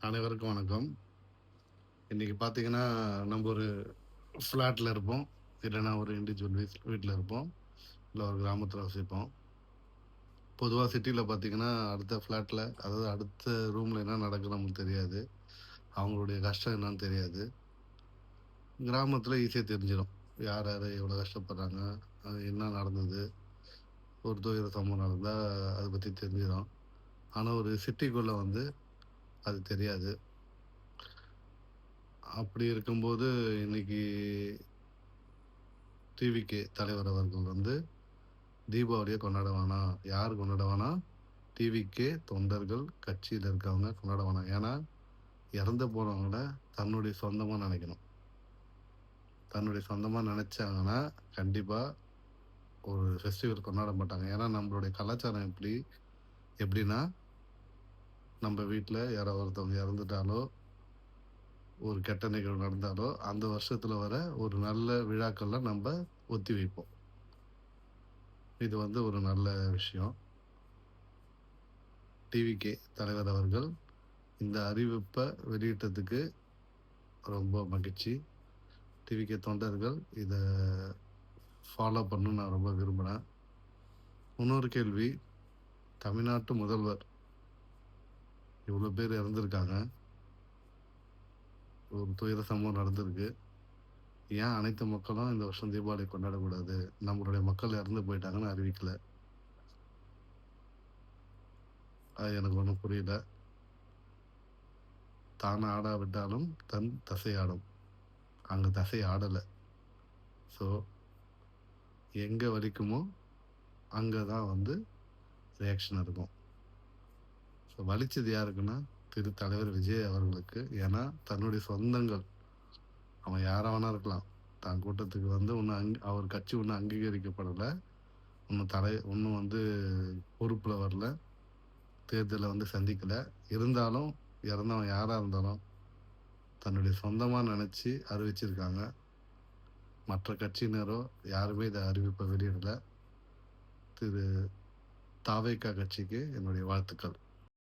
அனைவருக்கும் வணக்கம். இன்னைக்கு பார்த்தீங்கன்னா, நம்ப ஒரு ஃப்ளாட்ல இருப்போம். இல்லன்னா ஒரு இண்டிவிஜுவல் வீட்ல இருப்போம். இல்ல ஒரு கிராமத்தில வசிப்போம். பொதுவா சிட்டில பார்த்தீங்கன்னா, அடுத்த ஃப்ளாட்ல அதாவது அடுத்த ரூம்ல என்ன நடக்குதுன்னு நமக்கு தெரியாது. அவங்களுடைய கஷ்டம் என்னன்னு தெரியாது. கிராமத்தில ஈஸியா தெரிஞ்சிரும். யார் யாரு எவ்வளோ கஷ்டப்படுறாங்க, என்ன நடந்தது, ஒரு துயர சம்பவம் நடந்தா அத பத்தி தெரிஞ்சிரும். ஆனா ஒரு சிட்டிக்குள்ள வந்து அது தெரியாது. அப்படி இருக்கும்போது இன்னைக்கு டிவிகே தலைவர் அவர்கள் வந்து தீபாவளிய கொண்டாட வேணாம். யார் கொண்டாட வேணாம்? டிவிக்கே தொண்டர்கள், கட்சியில இருக்கவங்க கொண்டாட வேணாம். ஏன்னா, இறந்து போனவங்கள தன்னுடைய சொந்தமா நெனைக்கணும். தன்னுடைய சொந்தமா நெனைச்சாங்கன்னா, கண்டிப்பா ஒரு ஃபெஸ்டிவல் கொண்டாட மாட்டாங்க. ஏன்னா, நம்மளுடைய கலாச்சாரம் எப்படின்னா, நம்ம வீட்ல யாரோ ஒருத்தவங்க இறந்துட்டாலோ, ஒரு கெட்ட நிகழ்வு நடந்தாலோ, அந்த வருஷத்துல வர ஒரு நல்ல விழாக்கள்ல நம்ப ஒத்தி வைப்போம். இது வந்து ஒரு நல்ல விஷயம். டிவிகே தலைவர் அவர்கள் இந்த அறிவிப்ப வெளியிட்டதுக்கு ரொம்ப மகிழ்ச்சி. டிவிகே தொண்டர்கள் இத ஃபாலோ பண்ணணும்னு நான் ரொம்ப விரும்புறேன். இன்னொரு கேள்வி, தமிழ்நாட்டு முதல்வர் இவ்ளோ பேர் இறந்திருக்காங்க. ஒரு துயர சம்பவம் நடந்திருக்கு. ஏன் அனைத்து மக்களும் இந்த வருஷம் தீபாவளி கொண்டாடக்கூடாது? நம்மளுடைய மக்கள் இறந்து போயிட்டாங்கன்னு அறிவிக்கல. அது எனக்கு ஒண்ணும் புரியல. "தான ஆடாவிட்டாலும் தன் தசை ஆடும்." அங்க தசை ஆடல. ஸோ எங்க வலிக்குமோ, அங்க தான் வந்து ரியாக்ஷன் இருக்கும். ஸோ வலிச்சது யாருக்குன்னா, தலைவர் விஜய் அவர்களுக்கு. ஏன்னா, தன்னுடைய சொந்தங்கள் அவன் யாரா வேணா இருக்கலாம். தான் கூட்டத்துக்கு வந்து இன்னும் அவர் கட்சி இன்னும் அங்கீகரிக்கப்படல. இன்னும் வந்து பொறுப்புல வரல. தேர்தல வந்து சந்திக்கல. இருந்தாலும் இறந்தவன் யாரா இருந்தாலும், தன்னுடைய சொந்தமா நெனச்சு அறிவிச்சிருக்காங்க. மற்ற கட்சியினரோ யாருமே இத அறிவிப்ப வெளியிடல. திரு தாவேகா கட்சிக்கு என்னுடைய வாழ்த்துக்கள்.